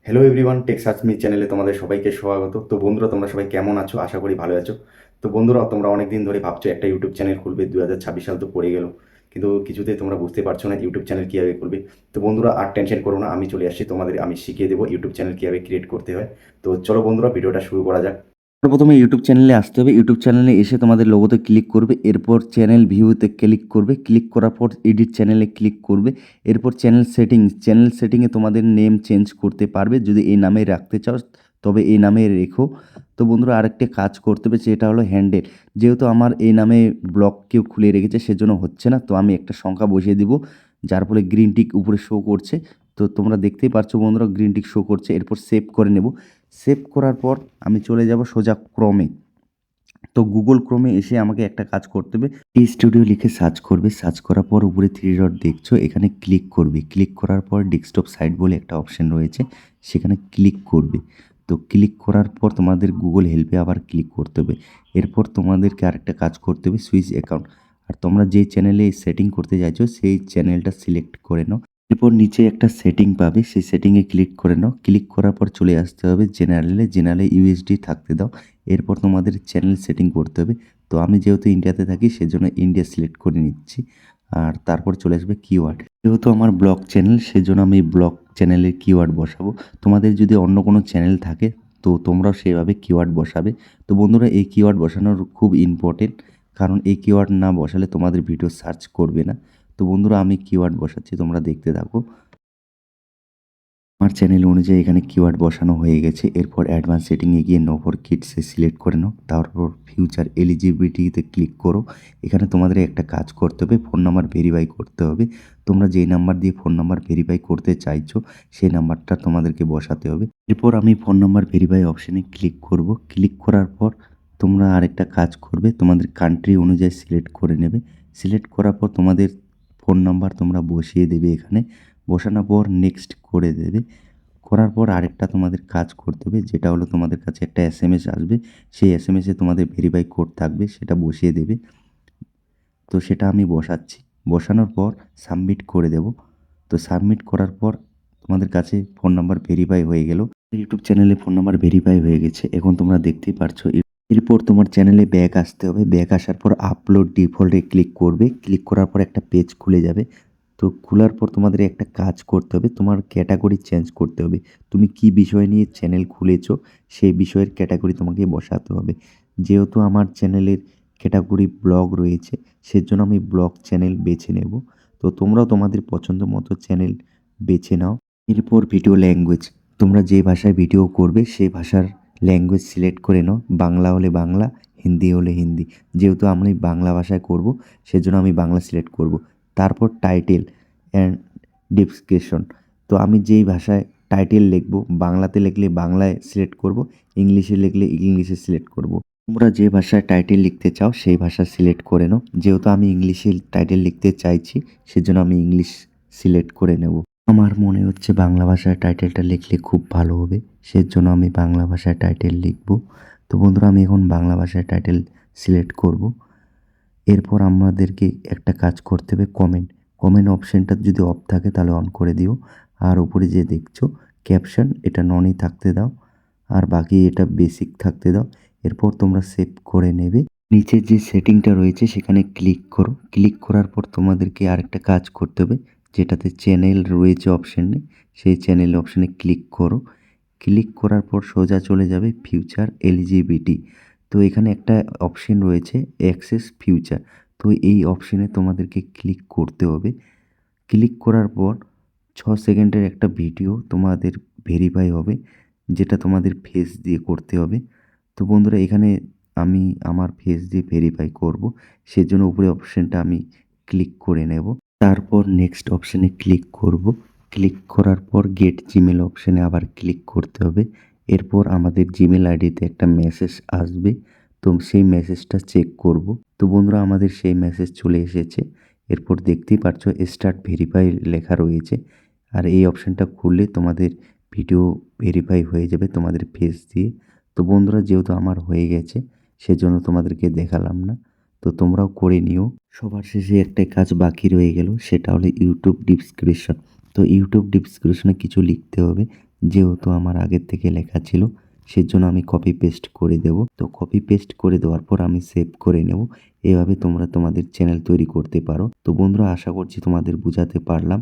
Hello everyone, tech search me চ্যানেলে তোমাদের সবাইকে স্বাগত। তো বন্ধুরা, তোমরা সবাই কেমন আছো? আশা করি ভালো আছো। তো বন্ধুরা, তোমরা অনেক দিন ধরে ভাবছো একটা ইউটিউব চ্যানেল খুলবে, 2026 সাল তো পড়ে গেল, কিন্তু কিছুতেই তোমরা বুঝতে পারছো না ইউটিউব চ্যানেল কীভাবে খুলবে। তো বন্ধুরা, আর টেনশন করো না, আমি চলে আসছি, আমি শিখিয়ে দেবো ইউটিউব চ্যানেল কীভাবে ক্রিয়েট করতে হয়। তো চলো বন্ধুরা, ভিডিওটা শুরু করা যাক। প্রথমে ইউটিউব চ্যানেলে আসতে হবে। ইউটিউব চ্যানেলে এসে তোমাদের লোগোতে ক্লিক করবে, এরপর চ্যানেল ভিউতে ক্লিক করবে, ক্লিক করার পর এডিট চ্যানেলে ক্লিক করবে, এরপর চ্যানেল সেটিংয়ে তোমাদের নেম চেঞ্জ করতে পারবে। যদি এই নামে রাখতে চাও তবে এই নামে রেখো। তো বন্ধুরা, আরেকটা কাজ করতে হবে, সেটা হলো হ্যান্ডেল। যেহেতু আমার এই নামে ব্লগ কেউ খুলে রেখেছে সেজন্য হচ্ছে না, তো আমি একটা সংখ্যা বসিয়ে দিব, যার ফলে গ্রিন টিক উপরে শো করছে। তো তোমরা দেখতেই পাচ্ছ বন্ধুরা, গ্রিন টিক শো করছে। এরপর সেভ করে নেব। সেভ করার পর আমি চলে যাব সোজা ক্রমে। তো গুগল ক্রমে এসে আমাকে একটা কাজ করতে হবে, টি স্টুডিও লিখে সার্চ করবে। সার্চ করার পর উপরে থ্রি ডট দেখছো, এখানে ক্লিক করবে। ক্লিক করার পর ডেস্কটপ সাইট বলে একটা অপশন রয়েছে, সেখানে ক্লিক করবে। তো ক্লিক করার পর তোমাদের গুগল হেল্পে আবার ক্লিক করতে হবে। এরপর তোমাদেরকে আরেকটা কাজ করতে হবে, সুইচ অ্যাকাউন্ট। আর তোমরা যে চ্যানেলে সেটিং করতে চাইছো সেই চ্যানেলটা সিলেক্ট করে নাও। এরপর নিচে একটা সেটিং পাবে, সেই সেটিংয়ে ক্লিক করে নাও। ক্লিক করার পর চলে আসতে হবে জেনারেলে ইউএসডি থাকতে দাও। এরপর তোমাদের চ্যানেল সেটিং করতে হবে। তো আমি যেহেতু ইন্ডিয়াতে থাকি সেজন্য ইন্ডিয়া সিলেক্ট করে নিচ্ছি। আর তারপর চলে আসবে কিওয়ার্ড। যেহেতু আমার ব্লগ চ্যানেল সেজন্য আমি ব্লগ চ্যানেলের কিওয়ার্ড বসাবো। তোমাদের যদি অন্য কোনো চ্যানেল থাকে তো তোমরাও সেভাবে কিওয়ার্ড বসাবে। তো বন্ধুরা, এই কিওয়ার্ড বসানোর খুব ইম্পর্টেন্ট, কারণ এই কিওয়ার্ড না বসালে তোমাদের ভিডিও সার্চ করবে না। তো বন্ধুরা, আমি কিওয়ার্ড বসাচ্ছি, তোমরা দেখতে থাকো। আমার চ্যানেল অনুযায়ী এখানে কিওয়ার্ড বসানো হয়ে গেছে। এরপর অ্যাডভান্স সেটিংয়ে গিয়ে নো ফর কিডসে সিলেক্ট করে নাও। তারপর ফিউচার এলিজিবিলিটিতে ক্লিক করো। এখানে তোমাদের একটা কাজ করতে হবে, ফোন নাম্বার ভেরিফাই করতে হবে। তোমরা যেই নাম্বার দিয়ে ফোন নাম্বার ভেরিফাই করতে চাইছো সেই নাম্বারটা তোমাদেরকে বসাতে হবে। এরপর আমি ফোন নাম্বার ভেরিফাই অপশানে ক্লিক করব। ক্লিক করার পর তোমরা আরেকটা কাজ করবে, তোমাদের কান্ট্রি অনুযায়ী সিলেক্ট করে নেবে। সিলেক্ট করার পর তোমাদের ফোন নাম্বার তোমরা বসিয়ে দেবে এখানে। বসানোর পর নেক্সট করে দেবে। করার পর আরেকটা তোমাদের কাজ করতে হবে, যেটা হলো তোমাদের কাছে একটা এসএমএস আসবে। সেই এসএমএসে তোমাদের ভেরিফাই কোড থাকবে, সেটা বসিয়ে দেবে। তো সেটা আমি বসাচ্ছি। বসানোর পর সাবমিট করে দেব। তো সাবমিট করার পর তোমাদের কাছে ফোন নাম্বার ভেরিফাই হয়ে গেল। ইউটিউব চ্যানেলে ফোন নাম্বার ভেরিফাই হয়ে গেছে, এখন তোমরা দেখতেই পারছো। এরপর তোমার চ্যানেলে ব্যাক আসতে হবে। ব্যাক আসার পর আপলোড ডিফল্টে ক্লিক করবে। ক্লিক করার পর একটা পেজ খুলে যাবে। তো খোলার পর তোমাদের একটা কাজ করতে হবে, তোমার ক্যাটাগরি চেঞ্জ করতে হবে। তুমি কি বিষয় নিয়ে চ্যানেল খুলেছো সেই বিষয়ের ক্যাটাগরি তোমাকে বসাতে হবে। যেহেতু আমার চ্যানেলের ক্যাটাগরি ব্লগ রয়েছে সেজন্য আমি ব্লগ চ্যানেল বেছে নেব। তো তোমরাও তোমাদের পছন্দ মতো চ্যানেল বেছে নাও। এরপর ভিডিও ল্যাঙ্গুয়েজ, তোমরা যে ভাষায় ভিডিও করবে সেই ভাষার ল্যাঙ্গুয়েজ সিলেক্ট করে নাও। বাংলা হলে বাংলা, হিন্দি হলে হিন্দি। যেহেতু আমি বাংলা ভাষায় করব সেজন্য আমি বাংলা সিলেক্ট করব। তারপর টাইটেল অ্যান্ড ডেসক্রিপশন, তো আমি যেই ভাষায় টাইটেল লিখব, বাংলাতে লিখলে বাংলায় সিলেক্ট করব, ইংলিশে লিখলে ইংলিশে সিলেক্ট করব। তোমরা যে ভাষায় টাইটেল লিখতে চাও সেই ভাষা সিলেক্ট করে নাও। যেহেতু আমি ইংলিশে টাইটেল লিখতে চাইছি সেজন্য আমি ইংলিশ সিলেক্ট করে নেব। আমার মনে হচ্ছে বাংলা ভাষায় টাইটেলটা লিখলে খুব ভালো হবে, সেজন্য আমি বাংলা ভাষায় টাইটেল লিখব। তো বন্ধুরা, আমি এখন বাংলা ভাষায় টাইটেল সিলেক্ট করব। এরপর আমাদেরকে একটা কাজ করতে হবে, কমেন্ট অপশানটা যদি অফ থাকে তাহলে অন করে দিও। আর উপরে যে দেখছো ক্যাপশন, এটা ননই থাকতে দাও, আর বাকি এটা বেসিক থাকতে দাও। এরপর তোমরা সেভ করে নেবে। নিচে যে সেটিংটা রয়েছে সেখানে ক্লিক করো। ক্লিক করার পর তোমাদেরকে আরেকটা কাজ করতে হবে, যেটাতে চ্যানেল রয়েছে অপশানে, সেই চ্যানেল অপশানে ক্লিক করো। ক্লিক করার পর সোজা চলে যাবে ফিউচার এলিজিবিলিটি। তো এখানে একটা অপশন রয়েছে অ্যাক্সেস ফিউচার। তো এই অপশানে তোমাদেরকে ক্লিক করতে হবে। ক্লিক করার পর 6 সেকেন্ডের একটা ভিডিও তোমাদের ভেরিফাই হবে, যেটা তোমাদের ফেস দিয়ে করতে হবে। তো বন্ধুরা, এখানে আমি আমার ফেস দিয়ে ভেরিফাই করব, সেজন্য উপরে অপশানটা আমি ক্লিক করে নেব। তারপর নেক্সট অপশানে ক্লিক করব। ক্লিক করার পর গেট জিমেল অপশানে আবার ক্লিক করতে হবে। এরপর আমাদের জিমেল আইডিতে একটা মেসেজ আসবে, তো সেই মেসেজটা চেক করব। তো বন্ধুরা, আমাদের সেই মেসেজ চলে এসেছে। এরপর দেখতেই পাচ্ছ স্টার্ট ভেরিফাই লেখা রয়েছে। আর এই অপশানটা খুললে তোমাদের ভিডিও ভেরিফাই হয়ে যাবে তোমাদের ফেস দিয়ে। তো বন্ধুরা, যেহেতু আমার হয়ে গেছে সেজন্য তোমাদেরকে দেখালাম না, তো তোমরাও করে নিও। সবার শেষে একটা কাজ বাকি রয়ে গেল, সেটা হলো ইউটিউব ডিসক্রিপশন। তো ইউটিউব ডিসক্রিপশনে কিছু লিখতে হবে। যেহেতু আমার আগের থেকে লেখা ছিল সেজন্য আমি কপি পেস্ট করে দেব। তো কপি পেস্ট করে দেওয়ার পর আমি সেভ করে নেব। এভাবে তোমরা তোমাদের চ্যানেল তৈরি করতে পারো। তো বন্ধুরা, আশা করছি তোমাদের বোঝাতে পারলাম।